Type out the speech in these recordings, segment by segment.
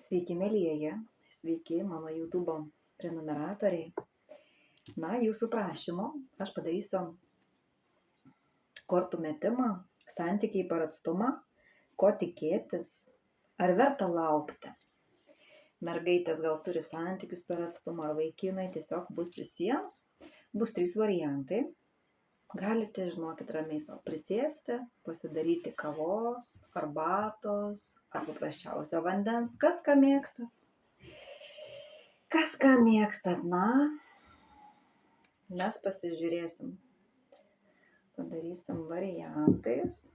Sveiki, mielieji, sveiki mano YouTube prenumeratoriai. Jūsų prašymu aš padarysiu kortų metimą, santykiai per atstumą, ko tikėtis, ar verta laukti. Mergaitės gal turi santykius per atstumą, ar vaikinai, tiesiog bus visiems. Bus 3 variantai. Galite, žinokit, ramiai savo prisėsti, pasidaryti kavos, arbatos, ar paprasčiausio vandens, kas ką mėgsta. Kas ką mėgstat, mes pasižiūrėsim. Padarysim variantais.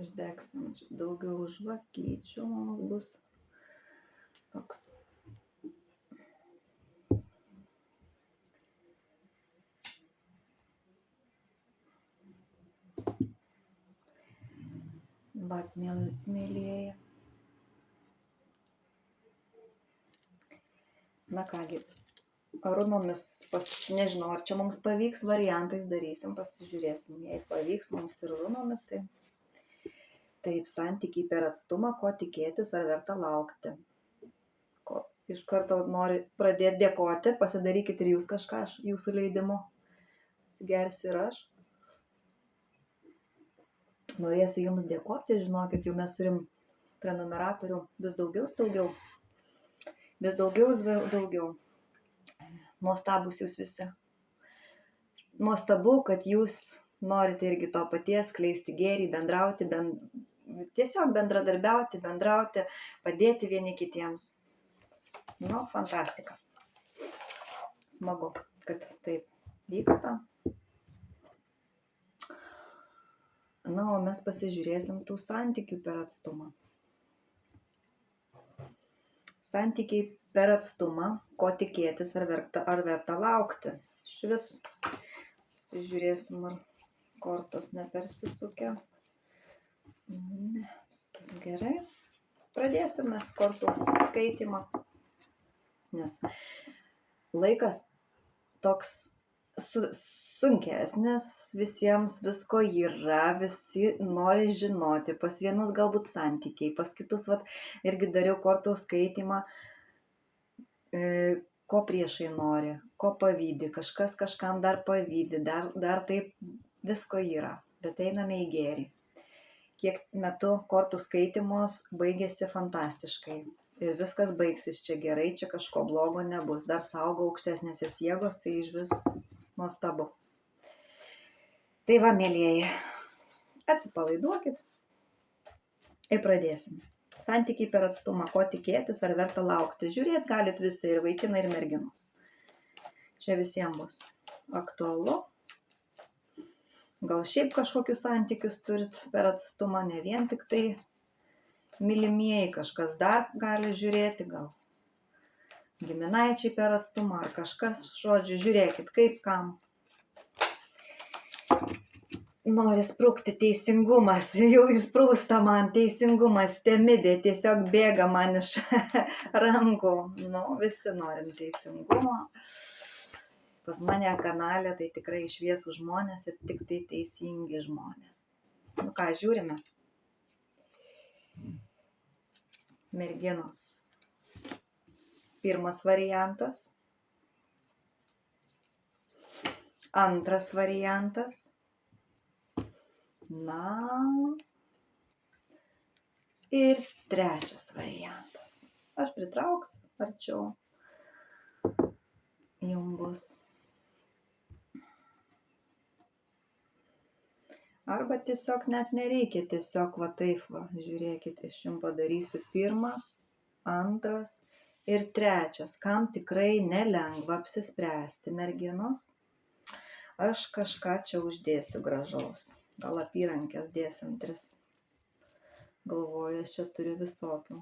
Uždegsim daugiau žvakyčių, mums bus toks. Bet, mėlyjeji. Na kągi, runomis, nežinau, ar čia mums pavyks, variantais darysim, pasižiūrėsim. Jei pavyks mums ir runomis, tai taip, santykiai per atstumą, ko tikėtis, ar verta laukti. Iš karto noriu pradėti dėkoti, pasidarykit ir jūs kažką, jūsų leidimu. Atsigersiu ir aš. Norėsiu jums dėkoti, žinokit, jau mes turim prenumeratorių vis daugiau ir daugiau. Vis daugiau ir daugiau. Nuostabus jūs visi. Nuostabu, kad jūs norite irgi to paties, skleisti gėrį, bendrauti, tiesiog bendradarbiauti, padėti vieni kitiems. Fantastika. Smagu, kad taip vyksta. O mes pasižiūrėsim tų santykių per atstumą. Santykiai per atstumą, ko tikėtis, ar verta laukti. Švis pasižiūrėsim, ar kortos nepersisukia. Viskas gerai. Pradėsim mes kortų skaitymą. Nes laikas toks sunkesnis, visiems visko yra, visi nori žinoti, pas vienus galbūt santykiai, pas kitus, irgi dariau kortų skaitymą, ko priešai nori, ko pavydi, kažkas kažkam dar pavydi, dar taip visko yra, bet einame į gėrį. Kiek metu kortų skaitymus baigėsi fantastiškai ir viskas baigsis čia gerai, čia kažko blogo nebus, dar saugo aukštesnėsis jėgos, tai iš vis nuostabu. Tai va, mėlyjeji, atsipalaiduokit ir pradėsim. Santykiai per atstumą, ko tikėtis, ar verta laukti. Žiūrėt galit visi, ir vaikinai, ir merginos. Čia visiems bus aktualu. Gal šiaip kažkokius santykius turit per atstumą, ne vien tik tai mylimieji, kažkas dar gali žiūrėti, gal giminaičiai per atstumą, ar kažkas, žodžiu, žiūrėkit, kaip kam. Nori sprukti teisingumas, jau įsprūsta man teisingumas, temidė, tiesiog bėga man iš rankų. Visi norim teisingumo. Pas mane kanale tai tikrai šviesų žmonės ir tik tai teisingi žmonės. Ką, žiūrime? Merginos. Pirmas variantas. Antras variantas. Ir trečias variantas. Aš pritrauksiu arčiau. Jums bus. Arba tiesiog net nereikia, tiesiog taip, žiūrėkit, aš jums padarysiu pirmas, antras ir trečias. Kam tikrai nelengva apsispręsti, merginos, aš kažką čia uždėsiu gražaus. Gal apyrankės dėsim 3. Galvoju, aš čia turiu visokių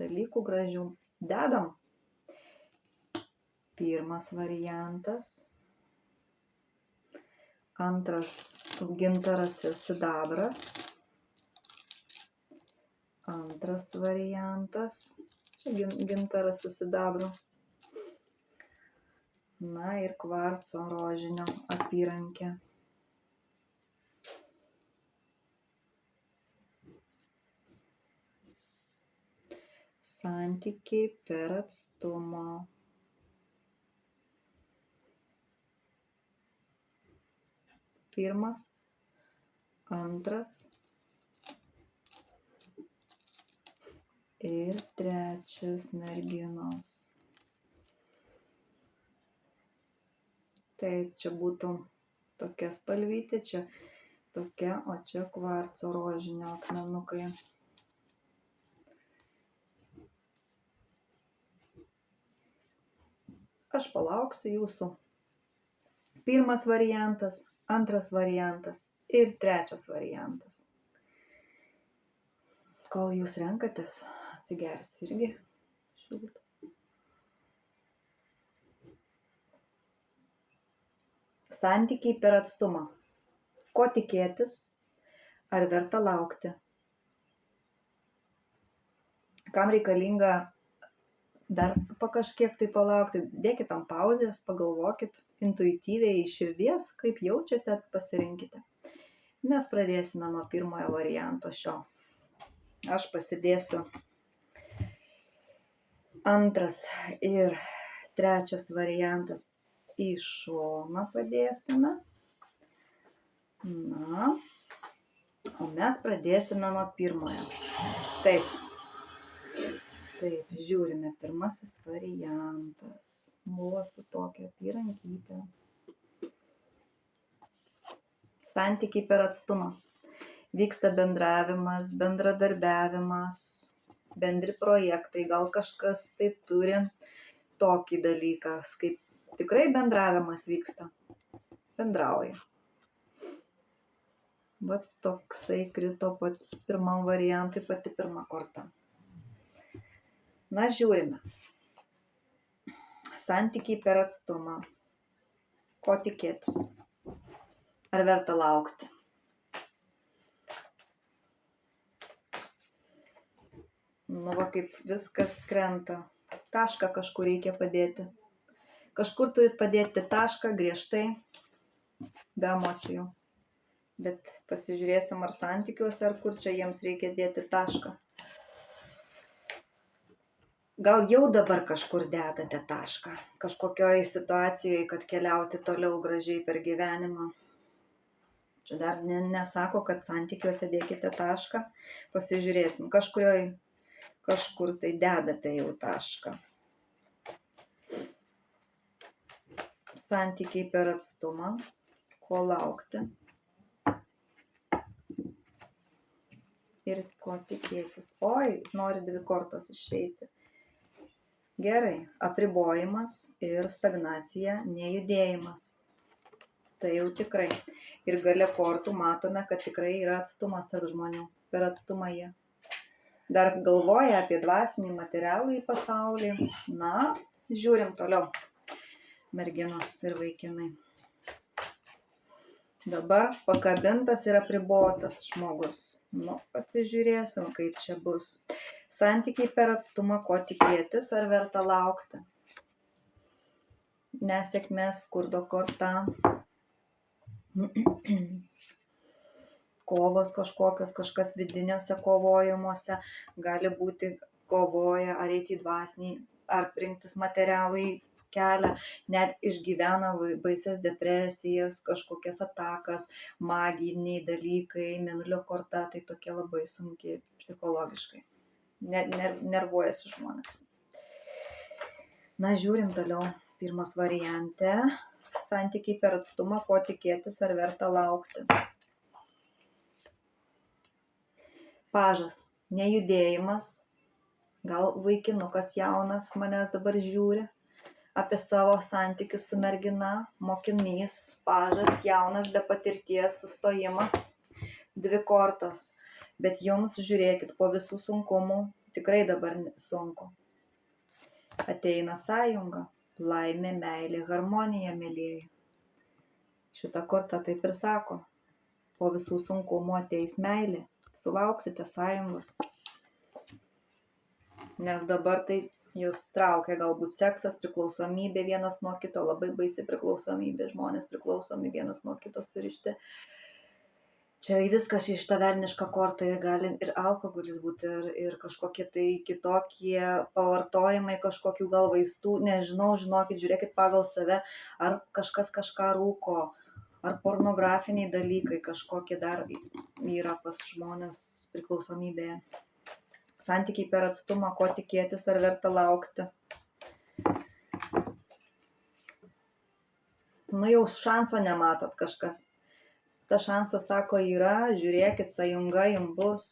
dalykų gražių. Dedam. Pirmas variantas. Antras gintaras ir sidabras. Antras variantas. Čia gintaras su sidabru. Na ir kvarco rožinio apyrankė. Santykiai per atstumą. Pirmas, antras ir trečias merginos. Taip, čia būtų tokia spalvytė, čia tokia, o čia kvarco rožinio akmenukai. Aš palauksiu jūsų. Pirmas variantas, antras variantas ir trečias variantas. Kol jūs renkatės, atsigersiu irgi šiltą. Santykiai per atstumą. Ko tikėtis, ar verta laukti? Kam reikalinga dar kažkiek tai palaukti? Dėkit ant pauzės, pagalvokit intuityviai iš širdies, kaip jaučiate, pasirinkite. Mes pradėsime nuo pirmojo varianto šio. Aš pasidėsiu antras ir trečias variantas į šoną padėsime. Na, o mes pradėsime nuo pirmojo. Taip, žiūrime, pirmasis variantas. Buvo su tokia apyrankyte. Santykiai per atstumą. Vyksta bendravimas, bendradarbiavimas, bendri projektai. Gal kažkas tai turi tokį dalyką, kaip tikrai bendravimas vyksta. Bendrauja. Va toksai krito pats pirmam variantui, pati pirma korta. Na, žiūrime. Santykiai per atstumą. Ko tikėtis? Ar verta laukti? Nu, va kaip viskas krenta. Tašką kažkur reikia padėti. Kažkur turit padėti tašką griežtai, be emocijų. Bet pasižiūrėsim, ar santykiuose, ar kur čia jiems reikia dėti tašką. Gal jau dabar kažkur dedate tašką, kažkokioj situacijoje, kad keliauti toliau gražiai per gyvenimą. Čia dar nesako, kad santykiuose dėkite tašką. Pasižiūrėsim, kažkur tai dedate jau tašką. Santykiai per atstumą, ko laukti ir ko tikėtis. Oi, nori 2 kortos išeiti. Gerai, apribojimas ir stagnacija, nejudėjimas. Tai jau tikrai. Ir gale kortų matome, kad tikrai yra atstumas tarp žmonių. Per atstumą jie. Dar galvoja apie dvasinį materialų į pasaulį. Na, žiūrim toliau. Merginos ir vaikinai. Dabar pakabintas ir apribotas žmogus. Nu, pasižiūrėsim, kaip čia bus. Santykiai per atstumą, ko tikėtis, ar verta laukti. Nesėkmės, skurdo korta. Kovos kažkokios, kažkas vidiniuose kovojimuose. Gali būti kovoja, ar eiti į dvasinį, ar rinktis materialų į kelią, net išgyvena baisias depresijas, kažkokias atakas, maginiai dalykai, mėnulio korta, tai tokie labai sunkiai psichologiškai. Nervuojasi žmonės. Na, žiūrim toliau. Pirmas variante. Santykiai per atstumą, ko tikėtis, ar verta laukti. Pažas. Nejudėjimas. Gal vaikinukas jaunas manęs dabar žiūri. Apie savo santykius su mergina, mokinys, pažas, jaunas, be patirties, sustojimas, 2 kortos. Bet jums, žiūrėkit, po visų sunkumų, tikrai dabar sunku. Ateina sąjunga, laimė, meilė, harmonija, mėlėjai. Šita korta taip ir sako. Po visų sunkumų ateis meilė, sulauksite sąjungos. Nes dabar tai jūs traukia galbūt seksas, priklausomybė vienas nuo kito, labai baisi priklausomybė, žmonės priklausomi vienas nuo kito surišti. Čia viskas iš tą velnišką kortą gali ir alkoholis būti, ir kažkokie tai kitokie pavartojimai, kažkokių gal vaistų, nežinau, žinokit, žiūrėkit pagal save, ar kažkas kažką rūko, ar pornografiniai dalykai kažkokie dar yra pas žmonės priklausomybėje. Santykiai per atstumą, ko tikėtis, ar verta laukti. Nu jau šanso nematot kažkas. Ta šansas, sako, yra, žiūrėkit, sąjunga jums bus,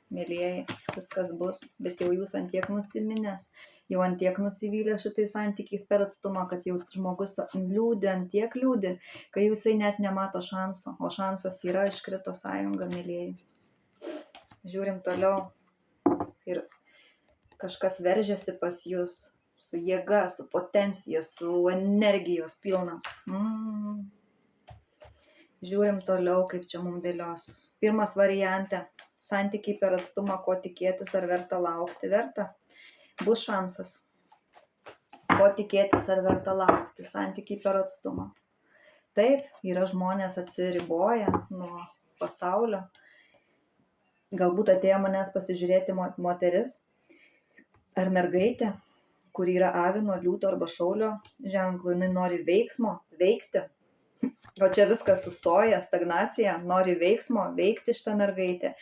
mėlyjeji, viskas bus, bet jau jūs antiek nusiminęs, jau antiek nusivylę šitais santykiais per atstumą, kad jau žmogus liūdė, antiek liūdė, kai jisai net nemato šanso, o šansas yra, iškrito sąjunga, mėlyjeji. Žiūrim toliau ir kažkas veržiasi pas jūs su jėga, su potencija, su energijos pilnas. Žiūrim toliau, kaip čia mums dėliosis. Pirmas variante. Santykiai per atstumą, ko tikėtis, ar verta laukti. Verta. Bus šansas. Ko tikėtis, ar verta laukti. Santykiai per atstumą. Taip, yra žmonės atsiriboję nuo pasaulio. Galbūt atėjo manęs pasižiūrėti moteris ar mergaitė, kuri yra avino, liūto arba šaulio ženklu. Jinai nori veiksmo, veikti. O čia viskas sustoja, stagnacija, nori veiksmo, veikti šitą mergaitę.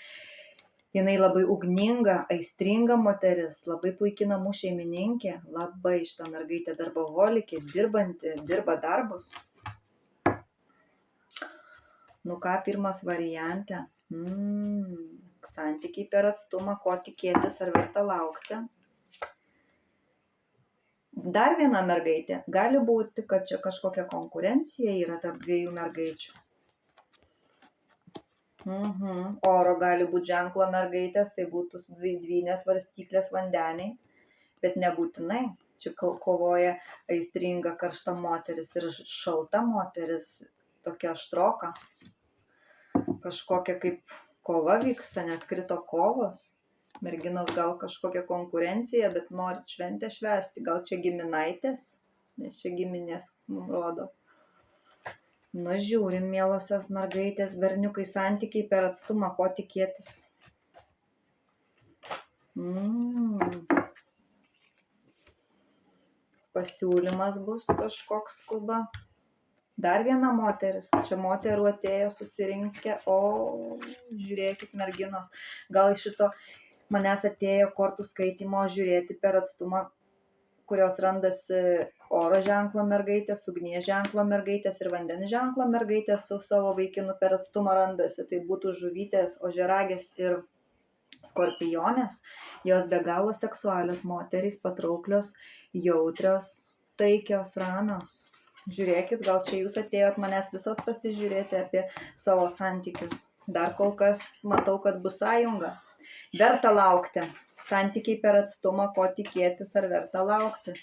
Jinai labai ugninga, aistringa moteris, labai puikiai namų šeimininkė, labai šitą mergaitę darboholikė, dirbanti, dirba darbus. Nu ką, pirmas variante. Santykiai per atstumą, ko tikėtis, ar verta laukti. Dar viena mergaitė. Gali būti, kad čia kažkokia konkurencija yra tarp dviejų mergaičių. Oro gali būti ženklo mergaitės, tai būtų dvynės svarstyklės vandeniai, bet nebūtinai. Čia kovoja aistringa karšta moteris ir šalta moteris, tokia aštroka. Kažkokia kaip kova vyksta, nes krito kovos. Merginos gal kažkokia konkurencija, bet norit šventę švęsti. Gal čia giminaitės, nes čia giminės mums rodo. Nu, žiūrim, mielosios mergaitės, berniukai, santykiai per atstumą, ko tikėtis. Pasiūlymas bus kažkoks skuba. Dar viena moteris, čia moterų atėjo susirinkę, o žiūrėkit merginos, gal iš šito manęs atėjo kortų skaitimo žiūrėti per atstumą, kurios randasi oro ženklo mergaitės, ugnies ženklo mergaitės ir vandens ženklo mergaitės su savo vaikinu per atstumą randasi. Tai būtų žuvytės, ožiaragės ir skorpionės. Jos be galo seksualios moterys, patrauklios, jautrios, taikios, ramios. Žiūrėkit, gal čia jūs atėjot manęs visos pasižiūrėti apie savo santykius. Dar kol kas matau, kad bus sąjunga. Verta laukti. Santykiai per atstumą, ko tikėtis, ar verta laukti.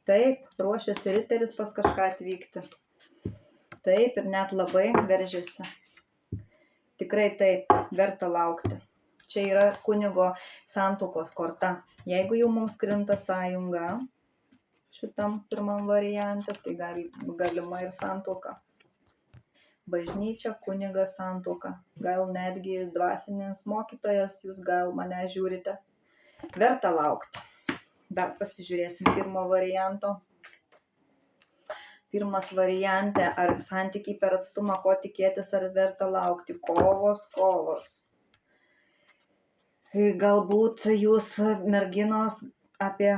Taip, ruošiasi riteris pas kažką atvykti. Taip, ir net labai veržiasi. Tikrai taip, verta laukti. Čia yra kunigo santuokos korta. Jeigu jau mums krinta sąjunga šitam pirmam variante, tai galima ir santuoka. Bažnyčia, kunigas, santuoka. Gal netgi dvasinis mokytojas, jūs gal mane žiūrite. Verta laukti. Dar pasižiūrėsim pirmo varianto. Pirmas variante, ar santykiai per atstumą, ko tikėtis, ar verta laukti. Kovos. Galbūt jūs, merginos, apie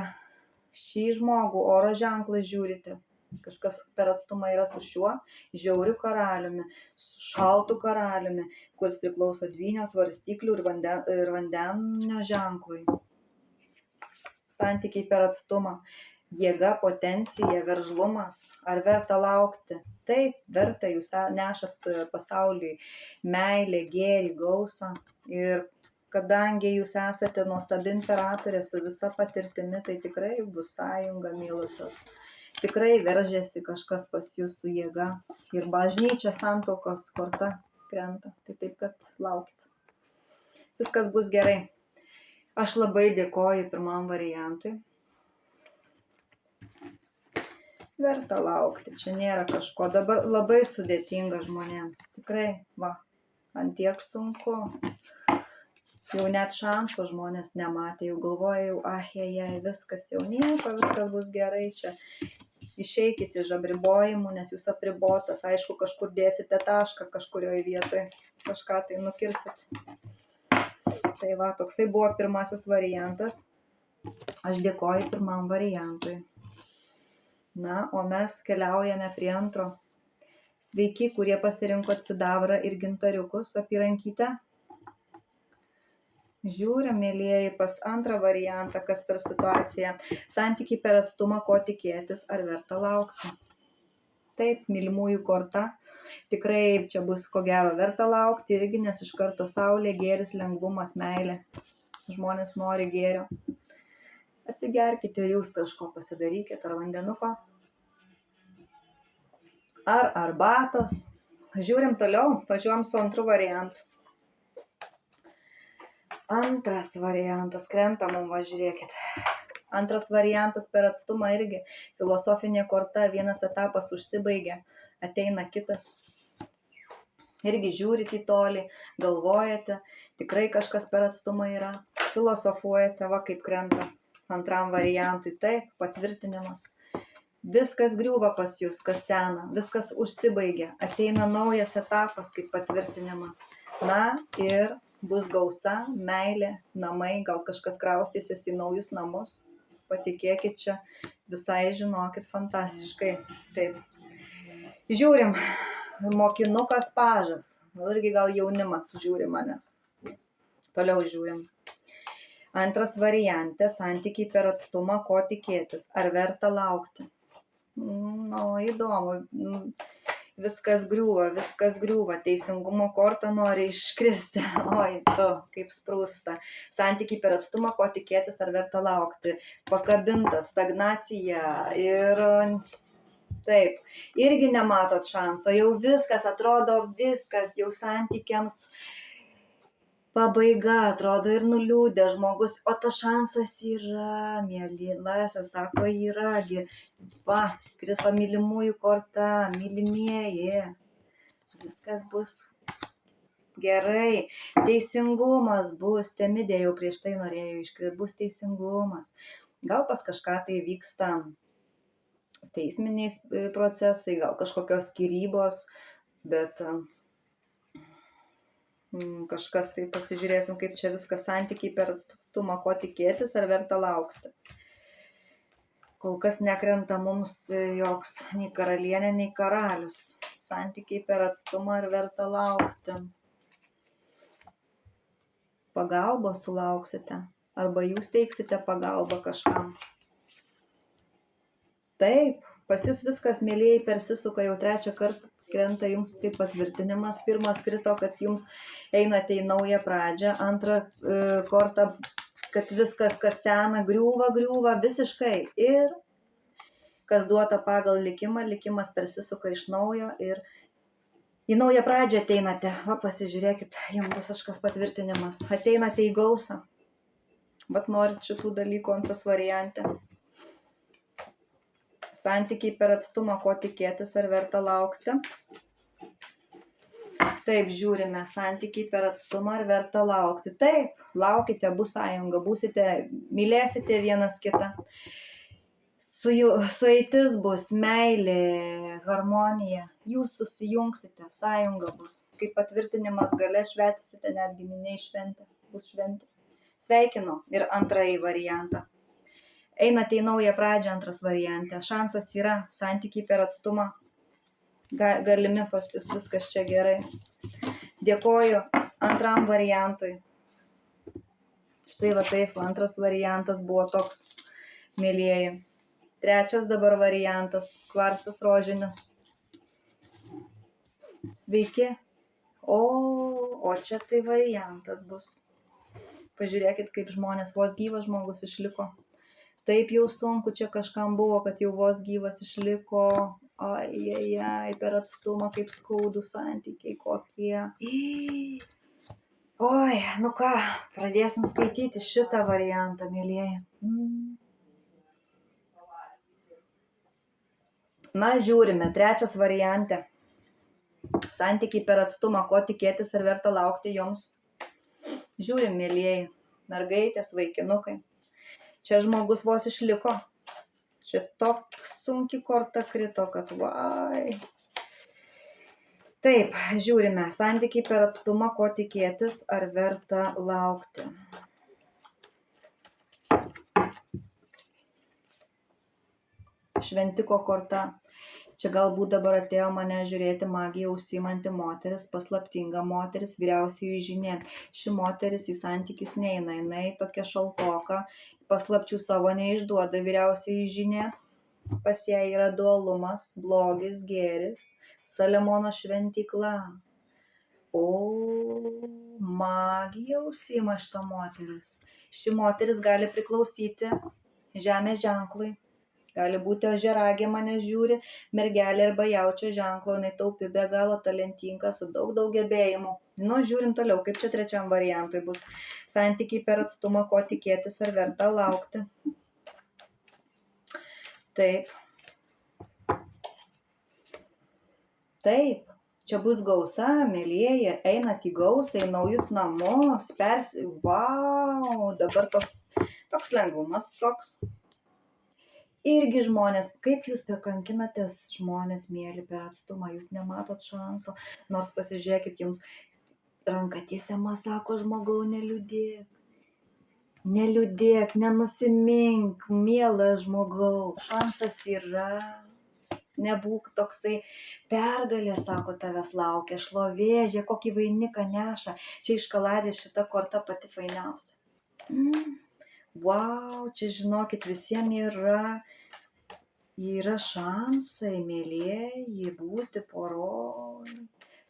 šį žmogų oro ženklą žiūrite. Kažkas per atstumą yra su šiuo žiauriu karaliumi, su šaltu karaliumi, kuris priklauso dvynio, svarstyklių ir vandenio ženklui. Santykiai per atstumą. Jėga, potencija, veržlumas. Ar verta laukti? Taip, verta, jūs nešat pasauliui meilę, gėrį, gausą. Ir kadangi jūs esate nuostabi imperatorė su visa patirtimi, tai tikrai bus sąjunga, mylusios. Tikrai veržiasi kažkas pas jūs su jėga. Ir bažnyčia santuokos korta krenta. Tai taip, kad laukit. Viskas bus gerai. Aš labai dėkoju pirmam variantui. Verta laukti, čia nėra kažko. Dabar labai sudėtinga žmonėms. Tikrai, antiek sunku. Jau net šanso žmonės nematė, jau galvoja, jau viskas jau nieko, viskas bus gerai čia. Išeikite iš apribojimų, nes jūs apribotas. Aišku, kažkur dėsite tašką kažkurioje vietoje, kažką tai nukirsit. Tai toksai buvo pirmasis variantas. Aš dėkoju pirmam variantui. Na, o mes keliaujame prie antro. Sveiki, kurie pasirinkot sidabrą ir gintariukus apyrankytę. Žiūrim, mėlieji, pas antrą variantą, kas per situaciją. Santykiai per atstumą, ko tikėtis, ar verta laukti. Taip, mylimųjų korta. Tikrai čia bus ko gero verta laukti irgi, nes iš karto saulė, gėris, lengvumas, meilė. Žmonės nori gėrio. Atsigerkite ir jūs kažko pasidarykite, ar vandenuko, ar arbatos. Žiūrim toliau, važiuojam su antru variantu. Antras variantas, krenta mum, žiūrėkit. Antras variantas per atstumą irgi. Filosofinė korta, vienas etapas užsibaigia, ateina kitas. Irgi žiūrit į tolį, galvojate, tikrai kažkas per atstumą yra. Filosofuojate, kaip krenta antram variantui. Taip, patvirtinimas. Viskas griūva pas jūs, kas sena, viskas užsibaigia. Ateina naujas etapas kaip patvirtinimas. Na ir bus gausa, meilė, namai, gal kažkas kraustysis į naujus namus. Patikėkit čia, visai žinokit, fantastiškai. Taip. Žiūrim, mokinukas pažas. Irgi gal jaunimas žiūri manęs. Toliau žiūrim. Antras variantė, santykiai per atstumą, ko tikėtis, ar verta laukti. Įdomu. Viskas griūva, teisingumo korta nori iškristi. Oi, tu, kaip sprūsta. Santykiai per atstumą, ko tikėtis, ar verta laukti. Pakabinta, stagnacija ir taip, irgi nematot šanso. Jau viskas, atrodo viskas, jau santykiams pabaiga, atrodo ir nuliūdė žmogus. O tas šansas yra, mėlylasis, sako, yragi. Krito mylimųjų korta, mylimieji. Viskas bus gerai. Teisingumas bus. Temidė jau prieš tai norėjo iškristi. Bus teisingumas. Gal pas kažką tai vyksta teisminiai procesai, gal kažkokios skyrybos, bet kažkas tai pasižiūrėsim, kaip čia viskas santykiai per atstumą, ko tikėtis, ar verta laukti. Kol kas nekrenta mums joks nei karalienė, nei karalius. Santykiai per atstumą, ar verta laukti. Pagalbos sulauksite, arba jūs teiksite pagalbą kažkam. Taip, pas jūs viskas, mėlieji, persisuka, jau trečią kartą krenta jums kaip patvirtinimas. Pirmas krito, kad jums einate į naują pradžią. Antrą kortą, kad viskas, kas sena, griūva visiškai. Ir kas duota pagal likimą, likimas persisuka iš naujo ir į naują pradžią ateinate. Pasižiūrėkit, jums bus kažkas patvirtinimas. Ateinate į gausą. Bet norit šitų dalykų antras variante. Santykiai per atstumą, ko tikėtis, ar verta laukti. Taip, žiūrime, santykiai per atstumą, ar verta laukti. Taip, laukite, bus sąjunga, mylėsite vienas kitą. Sueitis bus, meilė, harmonija. Jūs susijungsite, sąjunga bus. Kaip patvirtinimas gale švęsite, netgi miniai šventė, bus šventė. Sveikinu ir antrąjį variantą. Einate į naują pradžią, antras variantė. Šansas yra, santykiai per atstumą. Galimi pas jūs, viskas čia gerai. Dėkoju antram variantui. Štai taip, antras variantas buvo toks, mėlieji. Trečias dabar variantas, kvarcas rožinis. Sveiki. O čia tai variantas bus. Pažiūrėkit, kaip žmonės, vos gyvas žmogus išliko. Taip jau sunku čia kažkam buvo, kad jau vos gyvas išliko. Per atstumą, kaip skaudų santykiai kokie. Oi, nu ką, pradėsim skaityti šitą variantą, mėlyjeji. Na, žiūrime, trečias variante. Santykiai per atstumą, ko tikėtis ar verta laukti jums. Žiūrim, mėlyjeji, mergaitės, vaikinukai. Čia žmogus vos išliko. Čia tokia sunki korta krito, kad vai. Taip, žiūrime, santykiai per atstumą, ko tikėtis ar verta laukti. Šventiko korta. Čia galbūt dabar atėjo mane žiūrėti magiją užsiimanti moteris, paslaptinga moteris, vyriausioji žinė. Ši moteris į santykius neina, jinai tokia šaltoka, paslapčių savo neišduoda vyriausioji žinė. Pas ją yra dualumas, blogis, gėris, Saliamono šventykla. O, magija užsiima šita moteris. Ši moteris gali priklausyti žemės ženklui. Gali būti ožiaragė mane žiūri, mergelė arba jaučio ženklo, jinai taupi be galo, talentinga, su daug gebėjimų. Nu, žiūrim toliau, kaip čia trečiam variantui bus. Santykiai per atstumą, ko tikėtis ar verta laukti. Taip. Taip. Čia bus gausa, mėlyjeji, einat į gausą, į naujus namus, Vau, dabar toks lengvumas, toks. Irgi žmonės, kaip jūs bekankinatės žmonės mėly per atstumą, jūs nematot šansų, nors pasižiūrėkit, jums ranka tiesiama, sako žmogau, neliūdėk. Neliūdėk, nenusimink, mielas žmogau, šansas yra. Nebūk toksai, pergalė, sako, tavęs laukia, šlovė, žiūrėk, kokį vainiką neša. Čia iš kaladės šita korta pati fainiausia. Vau, čia žinokit, visiems yra šansai, mėlyjeji, būti poroj.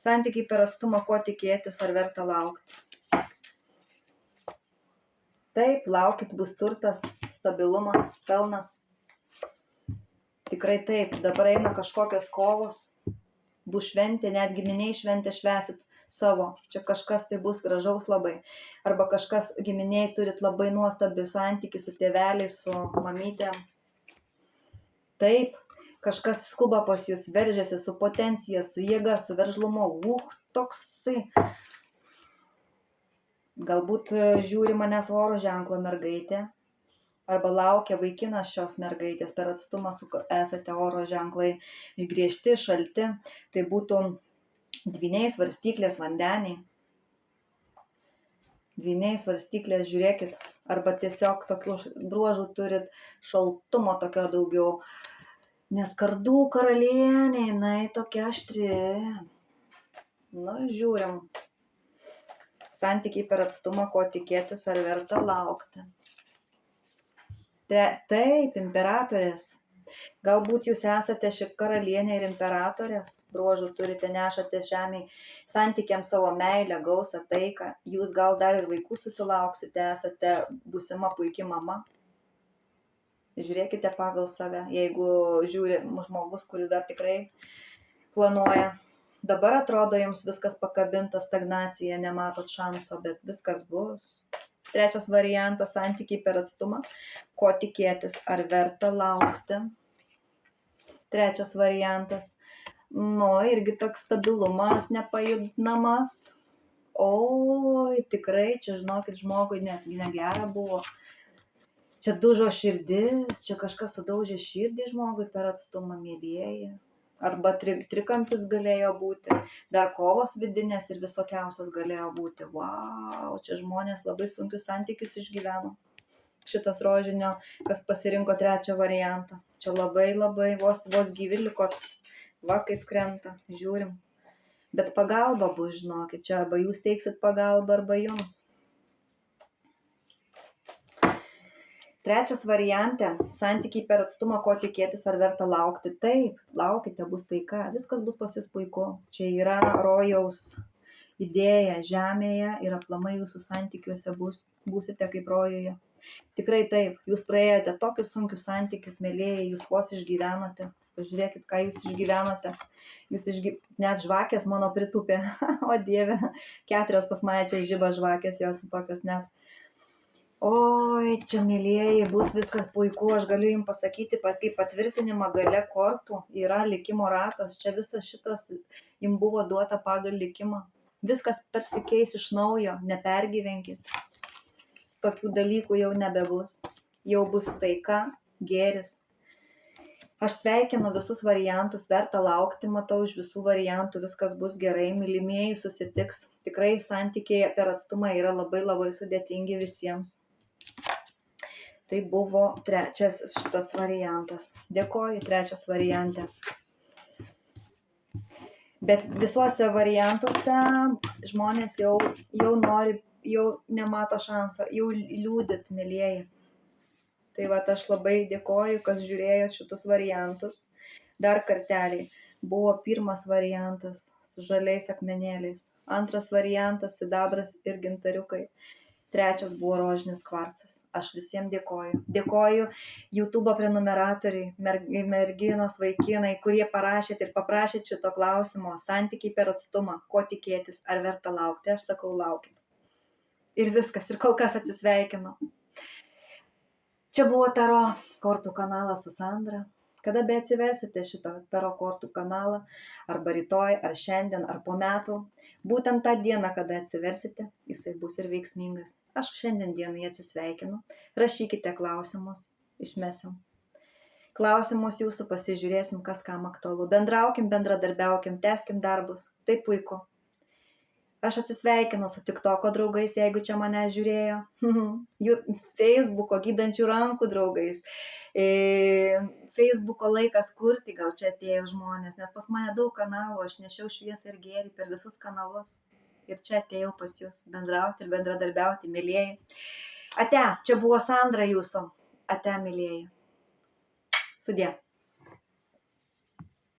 Santykiai per atstumą, ko tikėtis ar verta laukti. Taip, laukit, bus turtas, stabilumas, pelnas. Tikrai taip, dabar eina kažkokios kovos, bus šventė, net giminiai šventė švesit savo, čia kažkas tai bus gražaus labai, arba kažkas giminiai turit labai nuostabių santykių su tėveliais, su mamytėm. Taip, kažkas skuba pas jūs, veržiasi su potencija, su jėga, su veržlumu, toksai. Galbūt žiūri manęs oro ženklo mergaitė. Arba laukia vaikinas šios mergaitės, per atstumą esate oro ženklai griežti, šalti, tai būtų dvyniai, svarstyklės, vandeniai. Dvyniai, svarstyklės, žiūrėkit, arba tiesiog tokių bruožų turit, šaltumo tokio daugiau, nes kardų karalienė, jinai tokia aštri. Nu, žiūrim. Santykiai per atstumą, ko tikėtis ar verta laukti. Taip, imperatorės. Galbūt jūs esate ši karalienė ir imperatorės, bruožų turite, nešate žemėj, santykiams savo meilę, gausą, taiką. Jūs gal dar ir vaikų susilauksite, esate būsima puikia mama. Žiūrėkite pagal save, jeigu žiūri žmogus, kuris dar tikrai planuoja. Dabar atrodo jums viskas pakabinta, stagnacija, nematot šanso, bet viskas bus. Trečias variantas, santykiai per atstumą, ko tikėtis ar verta laukti. Trečias variantas, irgi toks stabilumas, nepajudinamas. Oi, tikrai, čia žinokit, žmogui negera buvo. Čia dužo širdis, čia kažkas sudaužė širdį žmogui per atstumą, mėlyjeji. Arba trikampis galėjo būti, dar kovos vidinės ir visokiausios galėjo būti. Vau, čia žmonės labai sunkius santykius išgyveno. Šitas rožinio, kas pasirinko trečią variantą. Čia labai vos gyvi likot. Va kaip krenta, žiūrim. Bet pagalba bus, žinokit, čia arba jūs teiksit pagalbą, arba jums. Trečias variante, santykiai per atstumą, ko tikėtis ar verta laukti. Taip, laukite, bus taika, viskas bus pas jūs puiku. Čia yra rojaus idėja žemėje ir aplamai jūsų santykiuose būsite kaip rojuje. Tikrai taip, jūs praėjote tokius sunkius santykius, mėlėjai, jūs vos išgyvenote. Pažiūrėkit, ką jūs išgyvenote. Net žvakės mano pritūpė. O Dieve, 4 pas mane čia žiba žvakės, jos tokios net. Oi, čia mėlėjai, bus viskas puiku, aš galiu jums pasakyti, kaip patvirtinimą gale kortų yra likimo ratas, čia visas šitas jums buvo duota pagal likimą. Viskas persikeis iš naujo, nepergyvenkit. Tokių dalykų jau nebebus. Jau bus taika, gėris. Aš sveikinu visus variantus, verta laukti, matau iš visų variantų, viskas bus gerai, mylimieji susitiks. Tikrai santykiai per atstumą yra labai labai sudėtingi visiems. Tai buvo 3 šitas variantas. Dėkoju, 3 variante. Bet visuose variantuose žmonės jau nori, jau nemato šanso, jau liūdit, mėlieji. Tai va, aš labai dėkoju, kas žiūrėjo šitus variantus. Dar kartelį. Buvo 1 variantas su žaliais akmenėliais. 2 variantas sidabras ir gintariukai. 3 buvo rožinis kvarcas. Aš visiems dėkoju. Dėkoju YouTube prenumeratoriai, merginos, vaikinai, kurie parašėt ir paprašėt šito klausimo. Santykiai per atstumą. Ko tikėtis? Ar verta laukti? Aš sakau, laukit. Ir viskas. Ir kol kas atsisveikinu. Čia buvo Taro kortų kanalas su Sandra. Kada be atsiversite šitą Taro kortų kanalą, arba rytoj, ar šiandien, ar po metų, būtent tą dieną, kada atsiversite, jisai bus ir veiksmingas. Aš šiandien dienai atsisveikinu. Rašykite klausimus, išmesim. Klausimus jūsų pasižiūrėsim, kas kam aktualu. Bendraukim, bendradarbiaukim, teskim darbus. Tai puiku. Aš atsisveikinu su TikToko draugais, jeigu čia mane žiūrėjo. Facebooko gydančių rankų draugais. Facebooko laikas kurti, gal čia atėjo žmonės, nes pas mane daug kanalų, aš nešiau šviesą ir gėrį per visus kanalus. Ir čia atėjau pas jūs bendrauti ir bendradarbiauti, mėlėjai. Ate, čia buvo Sandra jūsų. Ate, mėlėjai. Sudie.